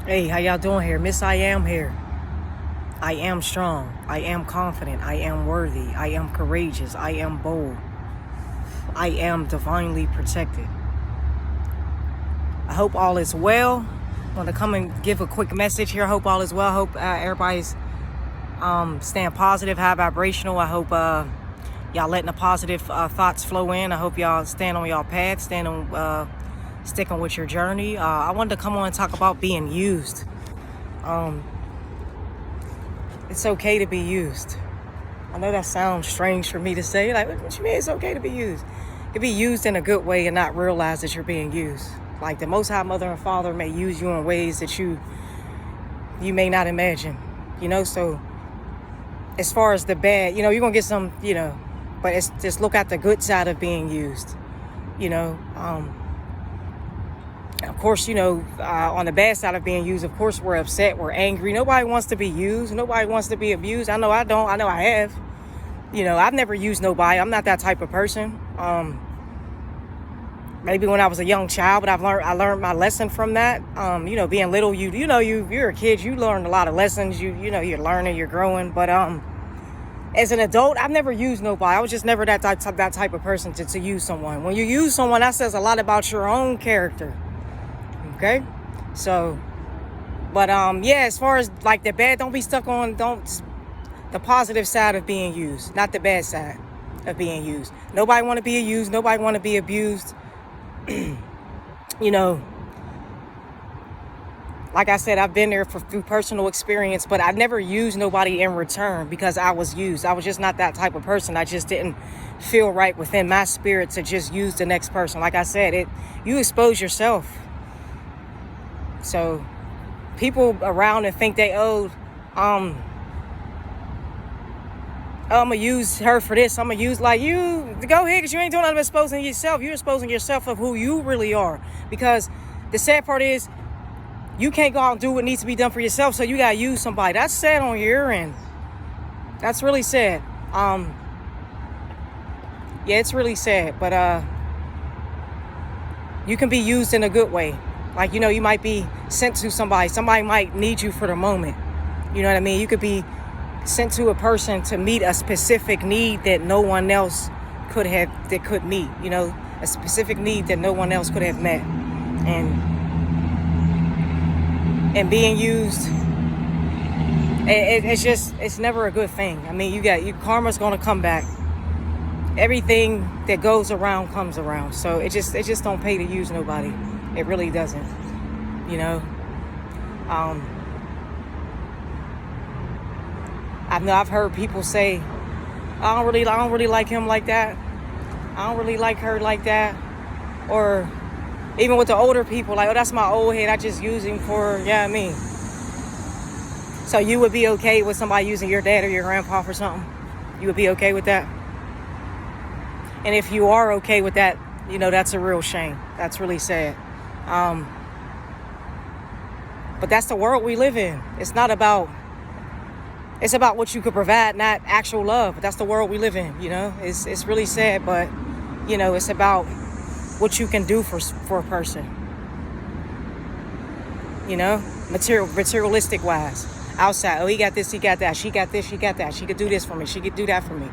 Hey, how y'all doing here? Miss I am here. I am strong. I am confident. I am worthy. I am courageous. I am bold. I am divinely protected. I hope all is well. I want to come and give a quick message here. I hope all is well. I hope everybody's staying positive, high vibrational. I hope y'all letting the positive thoughts flow in. I hope y'all stand on y'all path, sticking with your journey. I wanted to come on and talk about being used. It's okay to be used. I know that sounds strange for me to say. Like, what you mean it's okay to be used? You can be used in a good way and not realize that you're being used. Like the Most High Mother and Father may use you in ways that you may not imagine. So as far as the bad, you're going to get some, but it's just look at the good side of being used. Of course, on the bad side of being used, of course, we're upset, we're angry. Nobody wants to be used. Nobody wants to be abused. I know I don't. I know I have. I've never used nobody. I'm not that type of person. Maybe when I was a young child, but I learned my lesson from that. Being little, you're a kid. You learn a lot of lessons. You're learning, you're growing. But as an adult, I've never used nobody. I was just never that type of person to use someone. When you use someone, that says a lot about your own character. Okay, so, but as far as like the bad, don't be stuck on the positive side of being used, not the bad side of being used. Nobody want to be used. Nobody want to be abused. Like I said, I've been there through personal experience, but I never used nobody in return because I was used. I was just not that type of person. I just didn't feel right within my spirit to just use the next person. Like I said, you expose yourself. So people around and think they I'm gonna use her for this. I'm gonna use like you go ahead because you ain't doing nothing but exposing yourself. You're exposing yourself of who you really are. Because the sad part is you can't go out and do what needs to be done for yourself. So you gotta use somebody. That's sad on your end. That's really sad. It's really sad. But you can be used in a good way. Like, you might be sent to somebody. Somebody might need you for the moment. You know what I mean? You could be sent to a person to meet a specific need that no one else could meet. A specific need that no one else could have met. And being used, it's never a good thing. I mean, karma's gonna come back. Everything that goes around comes around. So it just don't pay to use nobody. It really doesn't, I've heard people say, I don't really like him like that. I don't really like her like that. Or even with the older people, like, oh, that's my old head. I just use him for, So you would be okay with somebody using your dad or your grandpa for something? You would be okay with that? And if you are okay with that, that's a real shame. That's really sad. But that's the world we live in. It's about what you could provide, not actual love. But that's the world we live in, It's really sad, but, it's about what you can do for a person. Materialistic wise. Outside, oh, he got this, he got that. She got this, she got that. She could do this for me. She could do that for me.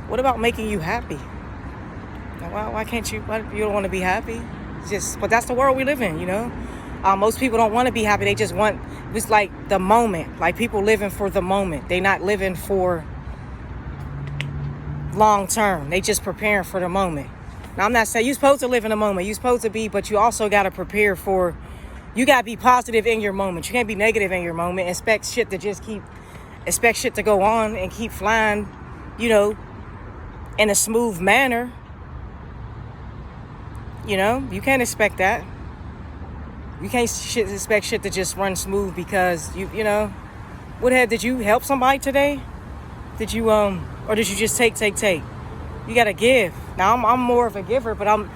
What about making you happy? Why can't you? You don't want to be happy? But that's the world we live in, Most people don't want to be happy. They just want, it's like the moment. Like people living for the moment. They not living for long term. They just preparing for the moment. Now, I'm not saying you're supposed to live in the moment. You're supposed to be, but you also got to prepare for, you got to be positive in your moment. You can't be negative in your moment. Expect shit to go on and keep flying, in a smooth manner. You can't expect that. You can't expect shit to just run smooth because did you help somebody today? Did you or did you just take? You gotta give. Now I'm more of a giver, but I'm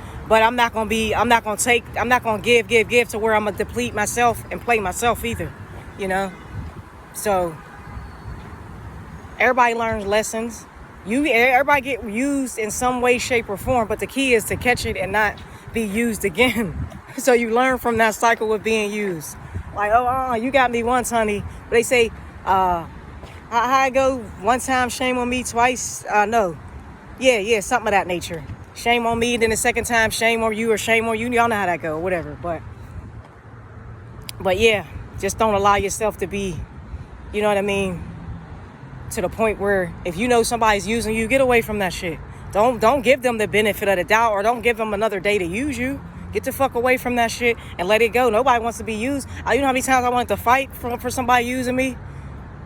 not gonna give to where I'm gonna deplete myself and play myself either. So everybody learns lessons. Everybody get used in some way, shape, or form, but the key is to catch it and not be used again. So you learn from that cycle of being used. Like, oh, you got me once, honey. But they say, how I go, one time, shame on me, twice, no. Yeah, something of that nature. Shame on me, then the second time, shame on you, or shame on you. Y'all know how that go, whatever. But yeah, just don't allow yourself to be, you know what I mean, to the point where if you know somebody's using you, get away from that shit. Don't give them the benefit of the doubt, or don't give them another day to use you. Get the fuck away from that shit and let it go. Nobody wants to be used. You know how many times I wanted to fight for somebody using me?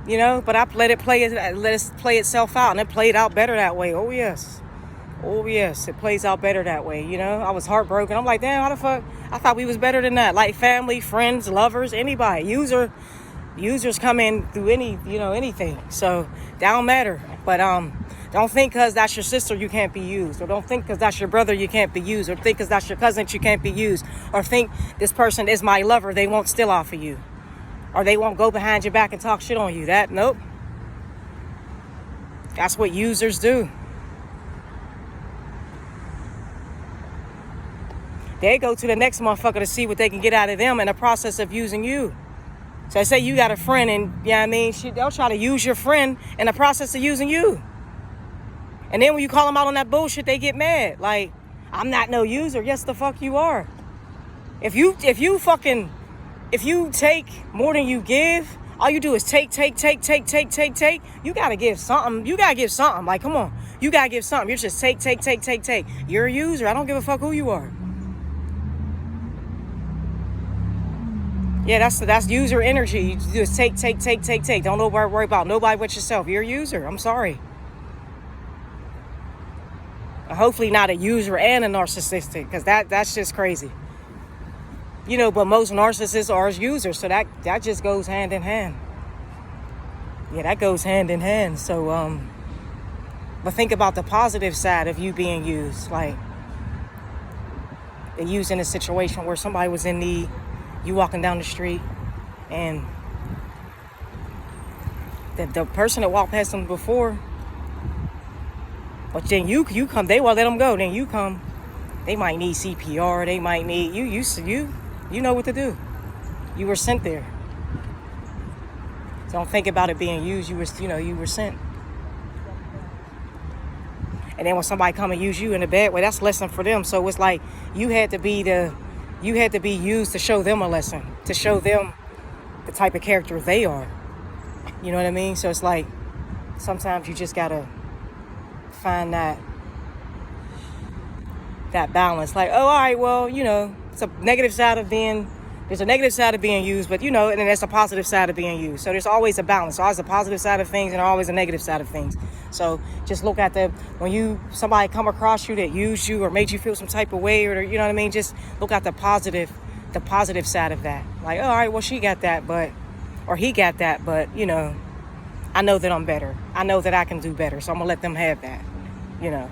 You know, but I let it play itself out, and it played out better that way. Oh yes, it plays out better that way. You know, I was heartbroken. I'm like, damn, how the fuck? I thought we was better than that. Like family, friends, lovers, anybody. Users come in through anything. So that don't matter. But don't think because that's your sister you can't be used, or don't think because that's your brother you can't be used, or think because that's your cousin you can't be used, or think this person is my lover, they won't steal off of you, or they won't go behind your back and talk shit on you. Nope. That's what users do. They go to the next motherfucker to see what they can get out of them in the process of using you. So say you got a friend, and you know what I mean, they'll try to use your friend in the process of using you. And then when you call them out on that bullshit, they get mad. Like, I'm not no user. Yes, the fuck you are. If you take more than you give, all you do is take. You gotta give something. Like, come on. You gotta give something. You're just take. You're a user. I don't give a fuck who you are. Yeah, that's user energy. You just take. Don't worry about nobody but yourself. You're a user. I'm sorry. Hopefully not a user and a narcissistic, because that's just crazy. You know, but most narcissists are users, so that just goes hand in hand. Yeah, that goes hand in hand. So, but think about the positive side of you being used. Like, they used in a situation where somebody was in need, you walking down the street, and the person that walked past them before, but then you come, they won't let them go. Then you come, they might need CPR. They might need you know what to do. You were sent there. So don't think about it being used. You were sent. And then when somebody come and use you in a bad way, that's a lesson for them. So it's like you had to be used to show them a lesson, to show them the type of character they are. You know what I mean? So it's like sometimes you just gotta find that balance. Like, oh, all right, well, you know, there's a negative side of being used, but you know, and then there's a positive side of being used. So there's always a balance. Always a positive side of things and always a negative side of things. So just look at when somebody come across you that used you or made you feel some type of way, or you know what I mean, just look at the positive side of that. Like, oh, all right, well, she got that, or he got that, but you know, I know that I'm better. I know that I can do better, so I'm gonna let them have that. You know,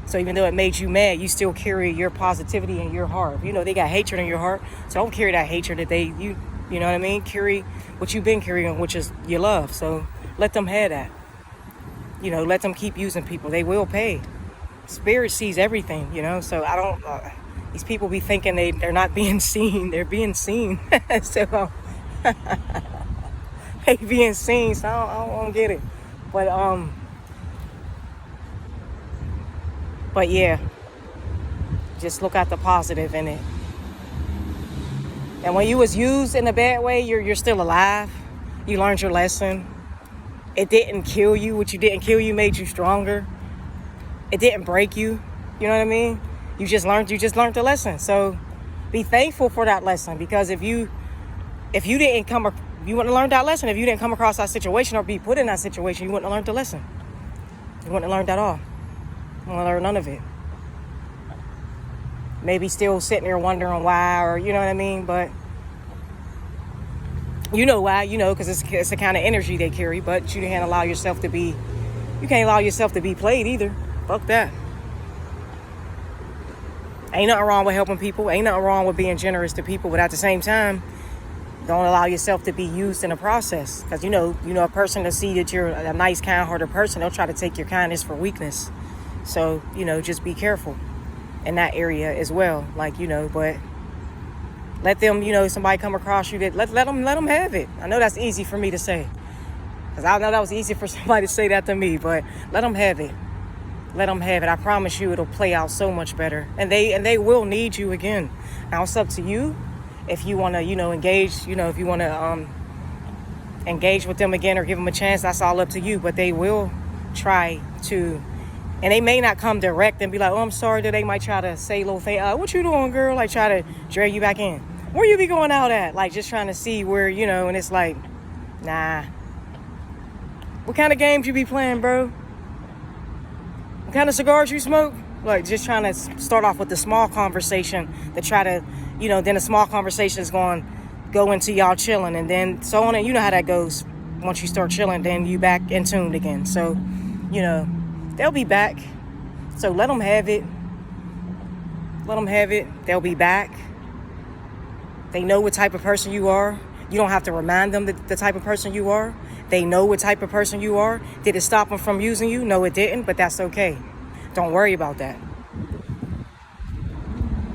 so even though it made you mad, you still carry your positivity in your heart. You know, they got hatred in your heart, so don't carry that hatred that you know what I mean? Carry what you've been carrying, which is your love. So let them have that. You know, let them keep using people. They will pay. Spirit sees everything, you know, so I don't, these people be thinking they're not being seen. They're being seen. So they being seen, so I don't get it. But yeah, just look at the positive in it. And when you was used in a bad way, you're still alive. You learned your lesson. It didn't kill you. What you didn't kill you made you stronger. It didn't break you. You know what I mean? You just learned the lesson. So be thankful for that lesson, because if you wouldn't have learned that lesson. If you didn't come across that situation or be put in that situation, you wouldn't have learned the lesson. You wouldn't have learned at all. You wouldn't have learned none of it. Maybe still sitting there wondering why, or you know what I mean? But you know why, you know, because it's the kind of energy they carry. But you can't allow yourself to be played either. Fuck that. Ain't nothing wrong with helping people. Ain't nothing wrong with being generous to people. But at the same time, don't allow yourself to be used in the process. Because, you know, a person to see that you're a nice, kind-hearted person, they'll try to take your kindness for weakness. So, you know, just be careful in that area as well. Like, you know, but Let them, you know, somebody come across you that let them have it. I know that's easy for me to say, because I know that was easy for somebody to say that to me, but let them have it. Let them have it. I promise you it'll play out so much better. And they will need you again. Now it's up to you if you want to, you know, engage, you know, if you want to engage with them again or give them a chance. That's all up to you. But they will try to, and they may not come direct and be like, oh, I'm sorry. They might try to say a little thing. What you doing, girl? Like try to drag you back in. Where you be going out at? Like just trying to see where, you know, and it's like, nah. What kind of games you be playing, bro? What kind of cigars you smoke? Like just trying to start off with the small conversation to try to, you know, then the small conversation is going to go into y'all chilling and then so on. And you know how that goes. Once you start chilling, then you back in tune again. So, you know, they'll be back. So let them have it. Let them have it. They'll be back. They know what type of person you are. You don't have to remind them the type of person you are. They know what type of person you are. Did it stop them from using you? No, it didn't, but that's okay. Don't worry about that.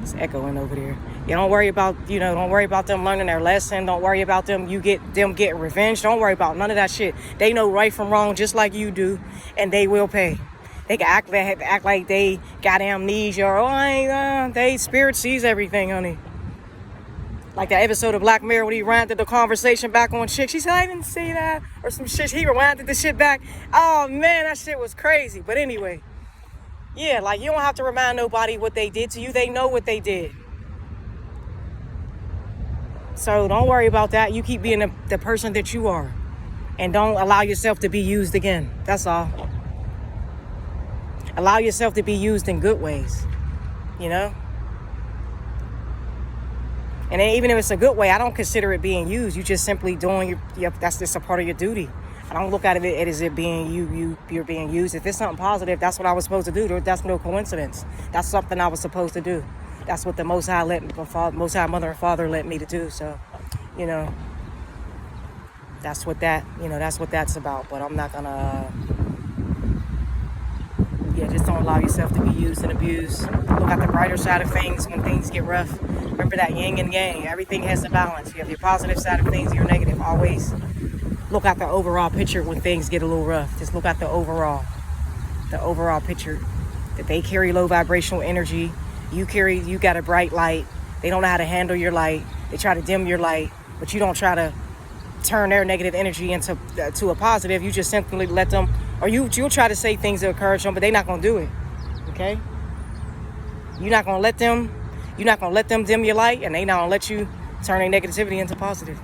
It's echoing over there. You don't worry about, you know, don't worry about them learning their lesson. Don't worry about them getting revenge. Don't worry about none of that shit. They know right from wrong just like you do, and they will pay. They can act like they got amnesia or they spirit sees everything, honey. Like that episode of Black Mirror when he rewinded the conversation back on chick. She said, I didn't see that. Or some shit. He rewinded the shit back. Oh, man, that shit was crazy. But anyway, yeah, like you don't have to remind nobody what they did to you. They know what they did. So don't worry about that. You keep being the person that you are. And don't allow yourself to be used again. That's all. Allow yourself to be used in good ways. You know? And even if it's a good way, I don't consider it being used. You just simply doing that's just a part of your duty. I don't look at it as it being you're being used. If it's something positive, that's what I was supposed to do. That's no coincidence. That's something I was supposed to do. That's what the Most High Mother and Father led me to do. So, you know, that's what that's about. But I'm not gonna, just don't allow yourself to be used and abused. Look at the brighter side of things when things get rough. Remember that yin and yang. Everything has a balance. You have your positive side of things, your negative. Always look at the overall picture when things get a little rough. Just look at the overall picture. That they carry low vibrational energy. You got a bright light. They don't know how to handle your light. They try to dim your light, but you don't try to turn their negative energy into to a positive. You just simply let them, or you'll try to say things to encourage them, but they're not gonna do it. Okay? You're not gonna let them dim your light, and they're not gonna let you turn their negativity into positive.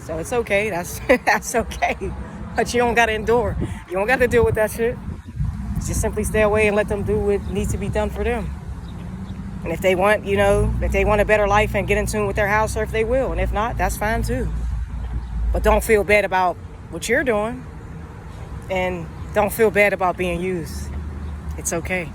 So it's okay. That's okay. But you don't gotta endure. You don't gotta deal with that shit. Just simply stay away and let them do what needs to be done for them. And if they want, if they want a better life and get in tune with their house, or if they will, and if not, that's fine too. But don't feel bad about what you're doing, and don't feel bad about being used. It's okay.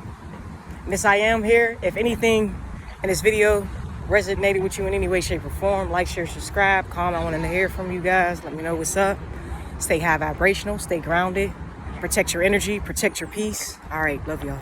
Miss I Am here. If anything in this video resonated with you in any way, shape, or form, like, share, subscribe, comment. I want to hear from you guys. Let me know what's up. Stay high vibrational, stay grounded, protect your energy, protect your peace. All right, love y'all.